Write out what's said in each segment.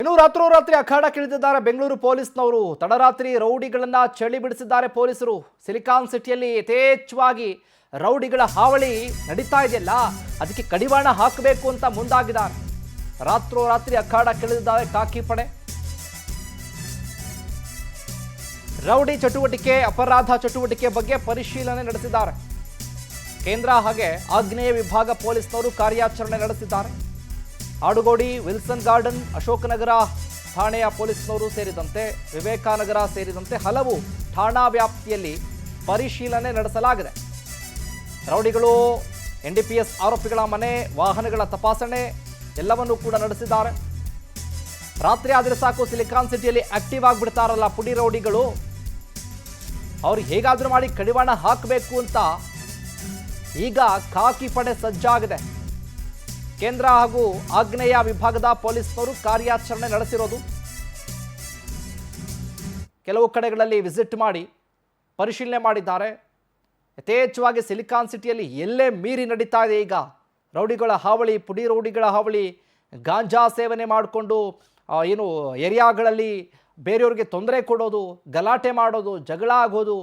ಇನ್ನು ರಾತ್ರೋರಾತ್ರಿ ಅಖಾಡ ಕಿಳಿದಿದ್ದಾರೆ ಬೆಂಗಳೂರು ಪೊಲೀಸ್ನವರು. ತಡರಾತ್ರಿ ರೌಡಿಗಳನ್ನ ಚಳಿ ಬಿಡಿಸಿದ್ದಾರೆ ಪೊಲೀಸರು. ಸಿಲಿಕಾನ್ ಸಿಟಿಯಲ್ಲಿ ಯಥೇಚ್ಛವಾಗಿ ರೌಡಿಗಳ ಹಾವಳಿ ನಡೀತಾ ಇದೆಯಲ್ಲ, ಅದಕ್ಕೆ ಕಡಿವಾಣ ಹಾಕಬೇಕು ಅಂತ ಮುಂದಾಗಿದ್ದಾರೆ. ರಾತ್ರೋರಾತ್ರಿ ಅಖಾಡ ಕಿಳಿದಿದ್ದಾರೆ ಖಾಕಿ ಪಡೆ. ರೌಡಿ ಚಟುವಟಿಕೆ, ಅಪರಾಧ ಚಟುವಟಿಕೆ ಬಗ್ಗೆ ಪರಿಶೀಲನೆ ನಡೆಸಿದ್ದಾರೆ. ಕೇಂದ್ರ ಹಾಗೆ ಆಗ್ನೇಯ ವಿಭಾಗ ಪೊಲೀಸ್ನವರು ಕಾರ್ಯಾಚರಣೆ ನಡೆಸಿದ್ದಾರೆ. ಆಡುಗೋಡಿ, ವಿಲ್ಸನ್ ಗಾರ್ಡನ್, ಅಶೋಕನಗರ ಠಾಣೆಯ ಪೊಲೀಸ್ನವರು ಸೇರಿದಂತೆ ವಿವೇಕಾನಗರ ಸೇರಿದಂತೆ ಹಲವು ಠಾಣಾ ವ್ಯಾಪ್ತಿಯಲ್ಲಿ ಪರಿಶೀಲನೆ ನಡೆಸಲಾಗಿದೆ. ರೌಡಿಗಳು, NDPS ಆರೋಪಿಗಳ ಮನೆ, ವಾಹನಗಳ ತಪಾಸಣೆ ಎಲ್ಲವನ್ನೂ ಕೂಡ ನಡೆಸಿದ್ದಾರೆ. ರಾತ್ರಿ ಆದರೆ ಸಾಕು ಸಿಲಿಕಾನ್ ಸಿಟಿಯಲ್ಲಿ ಆಕ್ಟಿವ್ ಆಗಿಬಿಡ್ತಾರಲ್ಲ ಪುಡಿ ರೌಡಿಗಳು, ಅವ್ರಿಗೆ ಹೇಗಾದ್ರೂ ಮಾಡಿ ಕಡಿವಾಣ ಹಾಕಬೇಕು ಅಂತ ಈಗ ಖಾಕಿ ಪಡೆ ಸಜ್ಜಾಗಿದೆ. ಕೇಂದ್ರ ಹಾಗೂ ಆಗ್ನೇಯ ವಿಭಾಗದ ಪೊಲೀಸ್ನವರು ಕಾರ್ಯಾಚರಣೆ ನಡೆಸಿರೋದು. ಕೆಲವು ಕಡೆಗಳಲ್ಲಿ ವಿಸಿಟ್ ಮಾಡಿ ಪರಿಶೀಲನೆ ಮಾಡಿದ್ದಾರೆ. ಯಥೇಚ್ಛವಾಗಿ ಸಿಲಿಕಾನ್ ಸಿಟಿಯಲ್ಲಿ ಎಲ್ಲೇ ಮೀರಿ ನಡೀತಾ ಇದೆ ಈಗ ರೌಡಿಗಳ ಹಾವಳಿ, ಪುಡಿ ರೌಡಿಗಳ ಹಾವಳಿ. ಗಾಂಜಾ ಸೇವನೆ ಮಾಡಿಕೊಂಡು ಏನು ಏರಿಯಾಗಳಲ್ಲಿ ಬೇರೆಯವ್ರಿಗೆ ತೊಂದರೆ ಕೊಡೋದು, ಗಲಾಟೆ ಮಾಡೋದು, ಜಗಳ ಆಗೋದು,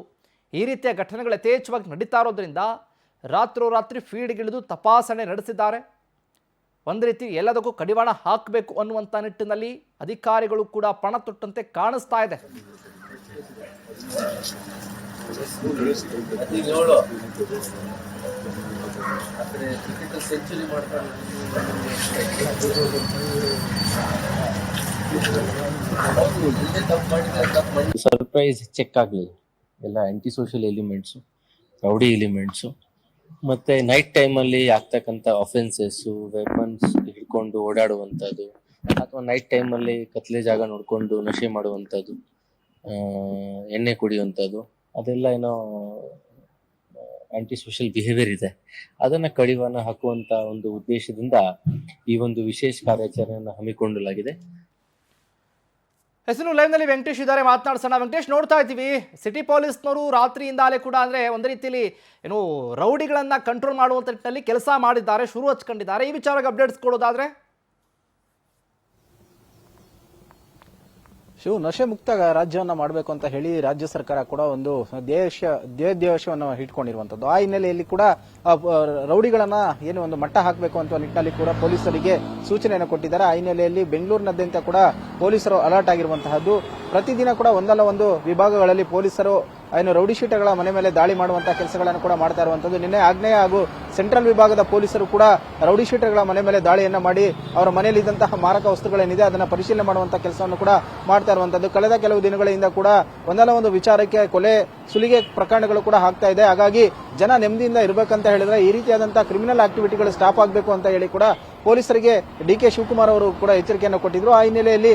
ಈ ರೀತಿಯ ಘಟನೆಗಳು ಯಥೇಚ್ಛವಾಗಿ ನಡೀತಾ ಇರೋದ್ರಿಂದ ರಾತ್ರೋರಾತ್ರಿ ಫೀಲ್ಡ್ಗಿಳಿದು ತಪಾಸಣೆ ನಡೆಸಿದ್ದಾರೆ. ಒಂದು ರೀತಿ ಎಲ್ಲದಕ್ಕೂ ಕಡಿವಾಣ ಹಾಕಬೇಕು ಅನ್ನುವಂಥ ನಿಟ್ಟಿನಲ್ಲಿ ಅಧಿಕಾರಿಗಳು ಕೂಡ ಪಣ ತೊಟ್ಟಂತೆ ಕಾಣಿಸ್ತಾ ಇದೆ. ಸರ್ಪ್ರೈಸ್ ಚೆಕ್ ಆಗಲಿಲ್ಲ. ಎಲ್ಲ aunty social elements, rowdy elements, ಮತ್ತೆ ನೈಟ್ ಟೈಮಲ್ಲಿ ಆಗ್ತಕ್ಕಂಥ ಅಫೆನ್ಸಸ್ಸು, ವೆಪನ್ಸ್ ಹಿಡ್ಕೊಂಡು ಓಡಾಡುವಂಥದ್ದು, ಅಥವಾ ನೈಟ್ ಟೈಮಲ್ಲಿ ಕತ್ಲೆ ಜಾಗ ನೋಡಿಕೊಂಡು ನಶೆ ಮಾಡುವಂಥದ್ದು, ಎಣ್ಣೆ ಕುಡಿಯುವಂಥದ್ದು, ಅದೆಲ್ಲ ಏನೋ ಆಂಟಿ ಸೋಷಿಯಲ್ ಬಿಹೇವಿಯರ್ ಇದೆ. ಅದನ್ನು ಕಡಿವಾಣ ಹಾಕುವಂಥ ಒಂದು ಉದ್ದೇಶದಿಂದ ಈ ಒಂದು ವಿಶೇಷ ಕಾರ್ಯಾಚರಣೆಯನ್ನು ಹಮ್ಮಿಕೊಳ್ಳಲಾಗಿದೆ. ಹೆಸರು ಲೈವ್ನಲ್ಲಿ ವೆಂಕಟೇಶ್ ಇದ್ದಾರೆ, ಮಾತನಾಡ್ಸೋಣ. ವೆಂಕಟೇಶ್, ನೋಡ್ತಾ ಇದ್ದೀವಿ ಸಿಟಿ ಪೊಲೀಸ್ನವರು ರಾತ್ರಿಯಿಂದಾಲೇ ಕೂಡ ಅಂದರೆ ಒಂದು ರೀತಿಯಲ್ಲಿ ಏನು ರೌಡಿಗಳನ್ನು ಕಂಟ್ರೋಲ್ ಮಾಡುವಂಥ ನಿಟ್ಟಿನಲ್ಲಿ ಕೆಲಸ ಮಾಡಿದ್ದಾರೆ, ಶುರು ಹಚ್ಕೊಂಡಿದ್ದಾರೆ. ಈ ವಿಚಾರಕ್ಕೆ ಅಪ್ಡೇಟ್ಸ್ ಕೊಡೋದಾದ್ರೆ ನಶೆ ಮುಕ್ತ ರಾಜ್ಯವನ್ನ ಮಾಡಬೇಕು ಅಂತ ಹೇಳಿ ರಾಜ್ಯ ಸರ್ಕಾರ ಕೂಡ ಒಂದು ಧ್ಯೇಯೋದ್ದೇಶವನ್ನು ಇಟ್ಕೊಂಡಿರುವಂತದ್ದು. ಆ ಹಿನ್ನೆಲೆಯಲ್ಲಿ ಕೂಡ ರೌಡಿಗಳನ್ನ ಏನು ಒಂದು ಮಟ್ಟ ಹಾಕಬೇಕು ಅಂತ ನಿಟ್ಟಿನಲ್ಲಿ ಕೂಡ ಪೊಲೀಸರಿಗೆ ಸೂಚನೆಯನ್ನು ಕೊಟ್ಟಿದ್ದಾರೆ. ಆ ಹಿನ್ನೆಲೆಯಲ್ಲಿ ಬೆಂಗಳೂರಿನಾದ್ಯಂತ ಕೂಡ ಪೊಲೀಸರು ಅಲರ್ಟ್ ಆಗಿರುವಂತಹದ್ದು. ಪ್ರತಿದಿನ ಕೂಡ ಒಂದಲ್ಲ ಒಂದು ವಿಭಾಗಗಳಲ್ಲಿ ಪೊಲೀಸರು ಏನು ರೌಡಿ ಶೀಟಗಳ ಮನೆ ಮೇಲೆ ದಾಳಿ ಮಾಡುವಂತಹ ಕೆಲಸಗಳನ್ನು ಕೂಡ ಮಾಡ್ತಾ ಇರುವಂತದ್ದು. ನಿನ್ನೆ ಆಗ್ನೇಯ ಹಾಗೂ ಸೆಂಟ್ರಲ್ ವಿಭಾಗದ ಪೊಲೀಸರು ಕೂಡ ರೌಡಿ ಶೀಟರ್ಗಳ ಮನೆ ಮೇಲೆ ದಾಳಿಯನ್ನ ಮಾಡಿ ಅವರ ಮನೆಯಲ್ಲಿ ಇದ್ದಂತಹ ಮಾರಕ ವಸ್ತುಗಳೇನಿದೆ ಅದನ್ನ ಪರಿಶೀಲನೆ ಮಾಡುವಂತಹ ಕೆಲಸವನ್ನು ಕೂಡ ಮಾಡ್ತಾ ಇರುವಂತದ್ದು. ಕಳೆದ ಕೆಲವು ದಿನಗಳಿಂದ ಕೂಡ ಒಂದಲ್ಲ ಒಂದು ವಿಚಾರಕ್ಕೆ ಕೊಲೆ, ಸುಲಿಗೆ ಪ್ರಕರಣಗಳು ಕೂಡ ಆಗ್ತಾ ಇದೆ. ಹಾಗಾಗಿ ಜನ ನೆಮ್ಮದಿಯಿಂದ ಇರಬೇಕಂತ ಹೇಳಿದ್ರೆ ಈ ರೀತಿಯಾದಂತಹ ಕ್ರಿಮಿನಲ್ ಆಕ್ಟಿವಿಟಿಗಳು ಸ್ಟಾಪ್ ಆಗಬೇಕು ಅಂತ ಹೇಳಿ ಕೂಡ ಪೊಲೀಸರಿಗೆ DK ಶಿವಕುಮಾರ್ ಅವರು ಕೂಡ ಎಚ್ಚರಿಕೆಯನ್ನು ಕೊಟ್ಟಿದ್ರು. ಆ ಹಿನ್ನೆಲೆಯಲ್ಲಿ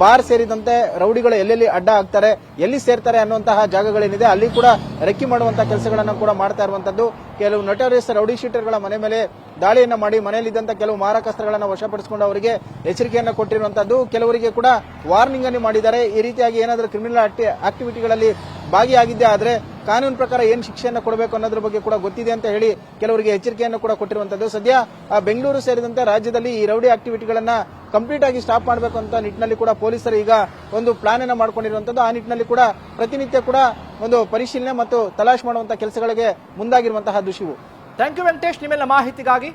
ಬಾರ್ ಸೇರಿದಂತೆ ರೌಡಿಗಳು ಎಲ್ಲೆಲ್ಲಿ ಅಡ್ಡ ಆಗ್ತಾರೆ, ಎಲ್ಲಿ ಸೇರ್ತಾರೆ ಅನ್ನುವಂತಹ ಜಾಗಗಳೇನಿದೆ ಅಲ್ಲಿ ಕೂಡ ರೆಕ್ಕಿ ಮಾಡುವಂತಹ ಕೆಲಸಗಳನ್ನು ಕೂಡ ಮಾಡ್ತಾ ಇರುವಂತದ್ದು. ಕೆಲವು ನಟೋರಿಯಸ್ ರೌಡಿ ಶೀಟರ್ಗಳ ಮನೆ ಮೇಲೆ ದಾಳಿಯನ್ನ ಮಾಡಿ ಮನೆಯಲ್ಲಿದ್ದಂತಹ ಕೆಲವು ಮಾರಕಾಸ್ತ್ರಗಳನ್ನು ವಶಪಡಿಸಿಕೊಂಡು ಅವರಿಗೆ ಎಚ್ಚರಿಕೆಯನ್ನು ಕೊಟ್ಟಿರುವಂತದ್ದು. ಕೆಲವರಿಗೆ ಕೂಡ ವಾರ್ನಿಂಗ್ ಅನ್ನು ಮಾಡಿದ್ದಾರೆ. ಈ ರೀತಿಯಾಗಿ ಏನಾದರೂ ಕ್ರಿಮಿನಲ್ ಆಕ್ಟಿವಿಟಿಗಳಲ್ಲಿ ಭಾಗಿಯಾಗಿದ್ದೇ ಆದ್ರೆ ಕಾನೂನು ಪ್ರಕಾರ ಏನ್ ಶಿಕ್ಷೆಯನ್ನು ಕೊಡಬೇಕು ಅನ್ನೋದ್ರ ಬಗ್ಗೆ ಕೂಡ ಗೊತ್ತಿದೆ ಅಂತ ಹೇಳಿ ಕೆಲವರಿಗೆ ಎಚ್ಚರಿಕೆಯನ್ನು ಕೂಡ ಕೊಟ್ಟಿರುವಂತದ್ದು. ಸದ್ಯ ಬೆಂಗಳೂರು ಸೇರಿದಂತೆ ರಾಜ್ಯದಲ್ಲಿ ಈ ರೌಡಿ ಆಕ್ಟಿವಿಟಿಗಳನ್ನ ಕಂಪ್ಲೀಟ್ ಆಗಿ ಸ್ಟಾಪ್ ಮಾಡಬೇಕು ಅಂತ ನಿಟ್ಟಿನಲ್ಲಿ ಕೂಡ ಪೊಲೀಸರು ಈಗ ಒಂದು ಪ್ಲಾನ್ ಅನ್ನು ಮಾಡಿಕೊಂಡಿರುವಂತದ್ದು. ಆ ನಿಟ್ಟಿನಲ್ಲಿ ಕೂಡ ಪ್ರತಿನಿತ್ಯ ಕೂಡ ಒಂದು ಪರಿಶೀಲನೆ ಮತ್ತು ತಲಾಶ್ ಮಾಡುವಂತಹ ಕೆಲಸಗಳಿಗೆ ಮುಂದಾಗಿರುವಂತಹ ಶಿವು. ಥ್ಯಾಂಕ್ ಯು ವೆಂಕಟೇಶ್, ನಿಮ್ಮೆಲ್ಲ ಮಾಹಿತಿಗಾಗಿ.